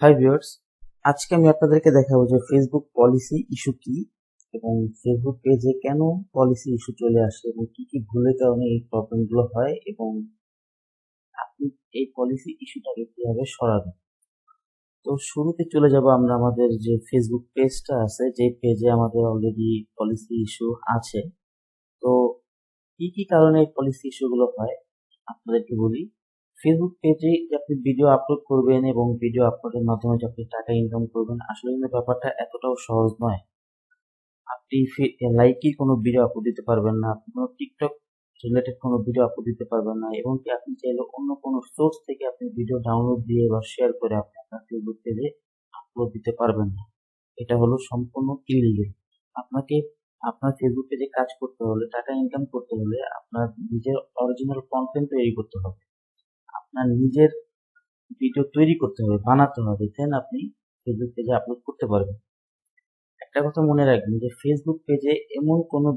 Hi viewers, আজকে আমি আপনাদেরকে দেখাবো যে ফেসবুক পলিসি ইস্যু কি এবং ফেসবুক পেজে কেন পলিসি ইস্যু চলে আসে এবং কি কি ভুলের কারণে এই প্রবলেমগুলো হয় এবং আপনি এই পলিসি ইস্যুটাকে কিভাবে সরাবেন। তো শুরুতে চলে যাব আমরা আমাদের যে ফেসবুক পেজটা আছে, যে পেজে আমাদের অলরেডি পলিসি ইস্যু আছে। তো কি কি কারণে এই পলিসি ইস্যুগুলো হয় আপনাদেরকে বলি। ফেসবুক পেজে আপনি ভিডিও আপলোড করবেন এবং ভিডিও আপলোডের মাধ্যমে যে আপনি টাকা ইনকাম করবেন, আসলে কিন্তু ব্যাপারটা এতটাও সহজ নয়। আপনি লাইকি কোনো ভিডিও আপলোড দিতে পারবেন না, আপনি কোনো টিকটক রিলেটেড কোনো ভিডিও আপলোড দিতে পারবেন না, এবং কি আপনি চাইলে অন্য কোনো সোর্স থেকে আপনি ভিডিও ডাউনলোড দিয়ে বা শেয়ার করে আপনি আপনার ফেসবুক পেজে আপলোড দিতে পারবেন না। এটা হলো সম্পূর্ণ ইলিগাল। আপনাকে আপনার ফেসবুক পেজে কাজ করতে হলে, টাকা ইনকাম করতে হলে আপনার নিজের অরিজিনাল কন্টেন্ট তৈরি করতে হবে, আপনার নিজের ভিডিও তৈরি করতে হবে, বানাতে হবে, দেন আপনি ফেসবুক পেজে আপলোড করতে পারবেন। একটা কথা মনে রাখবেন যে ফেসবুক পেজে এমন কোনো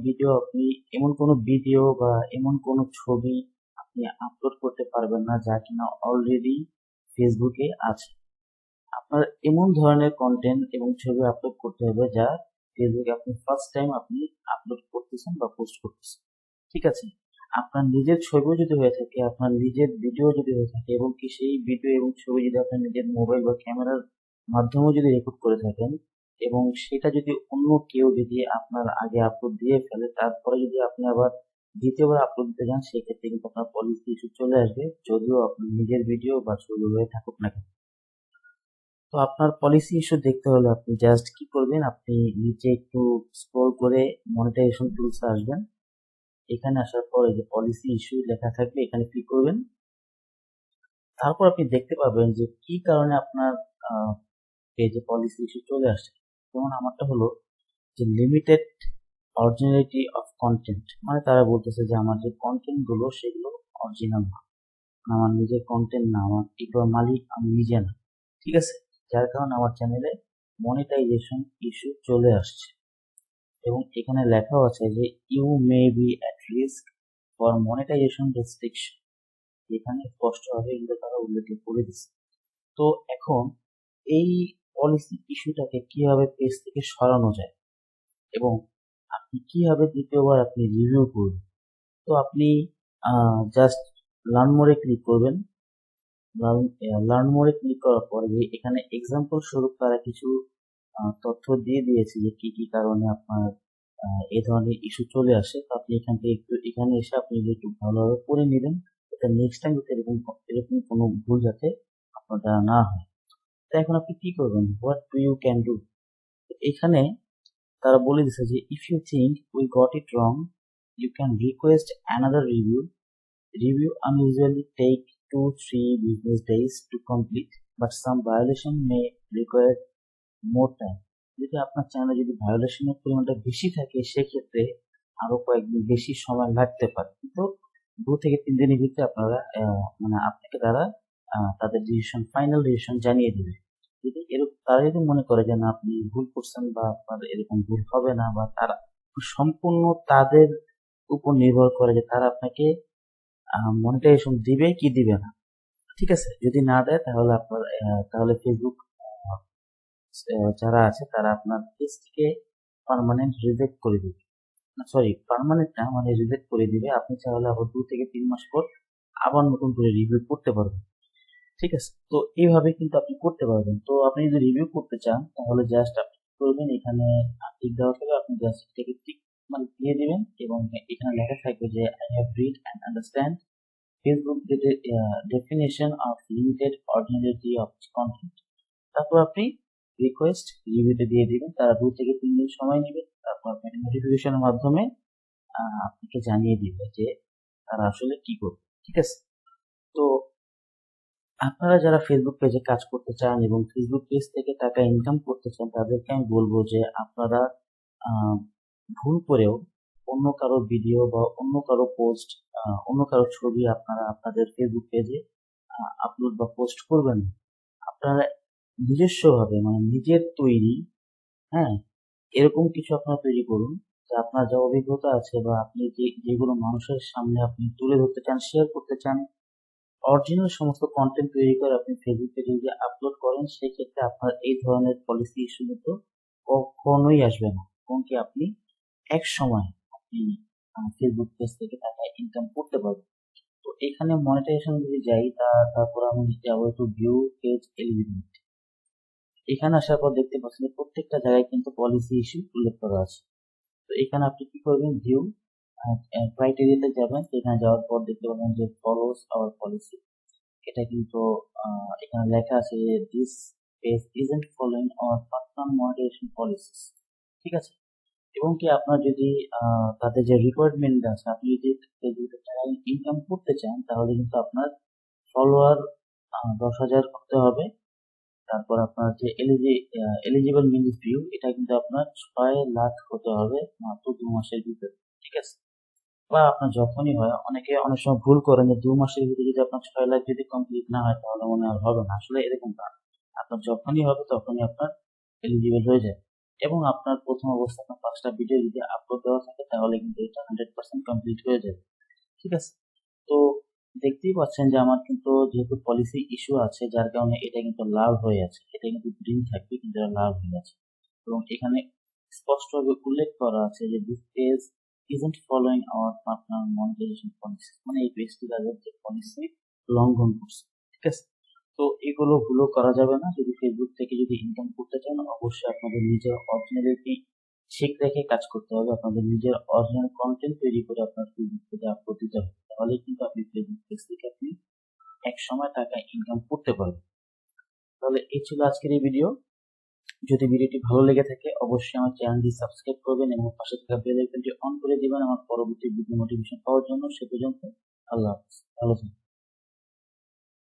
ভিডিও বা এমন কোনো ছবি আপনি আপলোড করতে পারবেন না যা কিনা অলরেডি ফেসবুকে আছে। আপনার এমন ধরনের কন্টেন্ট এবং ছবি আপলোড করতে হবে যা ফেসবুকে আপনি ফার্স্ট টাইম আপনি আপলোড করতেছেন বা পোস্ট করতেছেন। ঠিক আছে, আপনার নিজের ছবিও যদি হয়ে থাকে, আপনার নিজের ভিডিও যদি হয়ে থাকে, এবং কি সেই ভিডিও এবং ছবি যদি আপনার নিজের মোবাইল বা ক্যামেরার মাধ্যমেও যদি রেকর্ড করে থাকেন এবং সেটা যদি অন্য কেউ যদি আপনার আগে আপলোড দিয়ে ফেলে, তারপরে যদি আপনি আবার দ্বিতীয়বার আপলোড দিতে যান, সেক্ষেত্রে কিন্তু আপনার পলিসি ইস্যু চলে আসবে, যদিও আপনার নিজের ভিডিও বা ছবি হয়ে থাকুক না কেন। তো আপনার পলিসি ইস্যু দেখতে হলে আপনি জাস্ট কি করবেন, আপনি নিচে একটু স্ক্রল করে মনিটাইজেশন টুলস আসবেন। এখানে আসার পরে যে পলিসি ইস্যু লেখা থাকবে এখানে ক্লিক করবেন। তারপর আপনি দেখতে পাবেন যে কি কারণে আপনার পেজে পলিসি ইস্যু চলে আসছে। যেমন আমারটা হলো যে লিমিটেড অরিজিনালিটি অফ কন্টেন্ট, মানে তারা বলতেছে যে আমার যে কন্টেন্ট গুলো সেগুলো অরিজিনাল না, আমার নিজের কন্টেন্ট না, আমার এগুলোর মালিক আমি নিজে না। ঠিক আছে, যার কারণে আমার চ্যানেলে মনিটাইজেশন ইস্যু চলে আসছে এবং এখানে লেখাও আছে যে you may be at risk for monetization restriction. এখানে স্পষ্টভাবে কিন্তু তারা উল্লেখ করে দিচ্ছে। তো এখন এই পলিসি ইস্যুটাকে কিভাবে পেজ থেকে সরানো যায় এবং আপনি কিভাবে দ্বিতীয়বার আপনি রিভিউ করবেন, তো আপনি জাস্ট লার্ন মোরে ক্লিক করবেন। লার্ন মোরে ক্লিক করার পরে এখানে এক্সাম্পল স্বরূপ তারা কিছু তথ্য দিয়ে দিয়েছে যে কি কি কারণে আপনার এই ধরনের ইস্যু চলে আসে। তো আপনি এখান থেকে এখানে এসে আপনি একটু ভালোভাবে পড়ে নেবেন, এটা নেক্সট টাইম যাতে এরকম কোনো ভুল যাতে আপনার দ্বারা না হয়। তো এখন আপনি কি করবেন, what do you can do. এখানে তারা বলে দিচ্ছে যে if you think we got it wrong you can request another review. Review unusually take 2-3 business days to complete, but some violation may require more time. যদি আপনার চ্যানেলে যদি ভায়োলেশনের পরিমাণটা বেশি থাকে, সেক্ষেত্রে আরো কয়েকদিন বেশি সময় লাগতে পারে, কিন্তু 2 থেকে 3 দিনের ভিতরে আপনারা মানে আপনাকে তারা তাদের ফাইনাল ডিসিশন জানিয়ে দেবে। যদি এরকম তারা যদি মনে করে যে না আপনি ভুল করছেন বা আপনার এরকম ভুল হবে না, বা তারা সম্পূর্ণ তাদের উপর নির্ভর করে যে তারা আপনাকে মনিটাইজেশন দিবে কি দিবে না। ঠিক আছে, যদি না দেয় তাহলে ফেসবুক যারা আছে তারা আপনার পেজ থেকে পার্মানেন্ট রিজেক্ট করে দিবে। পার্মানেন্ট না, মানে রিজেক্ট করে দিবে। আপনি চাইলে আবার 2 থেকে 3 মাস পর আবার নতুন করে রিভিউ করতে পারবেন। ঠিক আছে, তো এইভাবে কিন্তু আপনি করতে পারবেন। তো আপনি যদি রিভিউ করতে চান তাহলে জাস্ট আপনি করবেন, এখানে টিক দেওয়া থাকবে, আপনি জাস্ট এটাকে টিক মানে দিয়ে দিবেন এবং এখানে লেখা থাকবে যে I have read and understand Facebook definition of limited originality of content. তারপর আপনি রিকোয়েস্ট রিভিউতে দিয়ে দিবেন, তারা 2 থেকে 3 দিন সময় নেবে, তারপর আপনাকে নোটিফিকেশনের মাধ্যমে আপনাকে জানিয়ে দিবে যে তারা আসলে কি করবে। ঠিক আছে, তো আপনারা যারা ফেসবুক পেজে কাজ করতে চান এবং ফেসবুক পেজ থেকে টাকা ইনকাম করতে চান, তাদেরকে আমি বলবো যে আপনারা ভুল করেও অন্য কারো ভিডিও বা অন্য কারো পোস্ট, অন্য কারো ছবি আপনারা আপনাদের ফেসবুক পেজে আপলোড বা পোস্ট করবেন। আপনারা নিজস্বভাবে মানে নিজের তৈরি, হ্যাঁ, এরকম কিছু আপনারা তৈরি করুন যে আপনার যা অভিজ্ঞতা আছে বা আপনি যেগুলো মানুষের সামনে আপনি তুলে ধরতে চান, শেয়ার করতে চান, অরিজিনাল সমস্ত কন্টেন্ট তৈরি করে আপনি ফেসবুকে যদি আপলোড করেন, সেক্ষেত্রে আপনার এই ধরনের পলিসি ইস্যু কিন্তু কখনোই আসবে না, এবং কি আপনি এক সময় আপনি ফেসবুক পেজ থেকে টাকা ইনকাম করতে পারবেন। তো এখানে মনিটাইজেশন যদি যাই, তারপর আমি যাবো একটু ভিউ পেজ এলিজিবিলিটি। এখানে আসার পর দেখতে পাচ্ছেন যে প্রত্যেকটা জায়গায় কিন্তু পলিসি ইস্যু উল্লেখ করা আছে। তো এখানে আপনি কি করবেন, ভিউ ক্রাইটেরিয়াতে যাবেন। এখানে যাওয়ার পর দেখতে পাবেন যে ফলোস আওয়ার পলিসি। এটা কিন্তু এখানে লেখা আছে যে this page isn't following our personal monetization policies. ঠিক আছে, এবং কি আপনার যদি তাদের যে রিকোয়ারমেন্ট আছে, আপনি যদি ফেসবুকে চ্যানেল ইনকাম করতে চান, তাহলে কিন্তু আপনার ফলোয়ার 10,000 করতে হবে। তারপর আপনার যে এলিজিবল মিনিট ভিউ, এটা কিন্তু আপনার 6 লাখ হতে হবে মাত্র 2 মাসের ভিতরে। ঠিক আছে, বা আপনার যখনই হয়, অনেকে অনেক সময় ভুল করেন যে 2 মাসের ভিতরে যদি আপনার 6 লাখ যদি কমপ্লিট না হয়, তাহলে মনে হয় হবে না। আসলে এরকম না, আপনার যখনই হবে তখনই আপনার এলিজিবল হয়ে যায়। এবং আপনার প্রথম অবস্থায় আপনার 5টা ভিডিও যদি আপলোড দেওয়া থাকে, তাহলে কিন্তু এটা 100% কমপ্লিট হয়ে যাবে। ঠিক আছে, তো দেখতেই পাচ্ছেন যে আমার কিন্তু যেহেতু পলিসি ইস্যু আছে, যার কারণে এটা কিন্তু লাল হয়ে আছে। এটা কিন্তু গ্রিন থাকবে, কিন্তু এটা লাল হয়ে আছে। এবং এখানে স্পষ্টভাবে উল্লেখ করা আছে যে this page isn't following our partner monetization policy, মানে এই পেজটি তাদের যে পলিসি লঙ্ঘন করছে। ঠিক আছে, তো এগুলো ভুলও করা যাবে না। যদি ফেসবুক থেকে যদি ইনকাম করতে চান, অবশ্যই আপনাদের নিজের অরিজিনালিটি ঠিক রেখে কাজ করতে হবে। আপনাদের নিজের অরিজিনাল কন্টেন্ট তৈরি করে আপনার ফেসবুক থেকে আপলোড দিতে হবে, তাহলে কিন্তু আপনি ফেসবুক পেজ থেকে আপনি এক সময় টাকা ইনকাম করতে পারবেন। তাহলে এই ছিল আজকের এই ভিডিও। যদি ভিডিওটি ভালো লেগে থাকে, অবশ্যই আমার চ্যানেলটি সাবস্ক্রাইব করবেন এবং পাশে থাকা বেল আইকনটি অন করে দিবেন আমার পরবর্তী ভিডিও নোটিফিকেশন পাওয়ার জন্য। সে পর্যন্ত আল্লাহ হাফেজ, ভালো থাকবেন।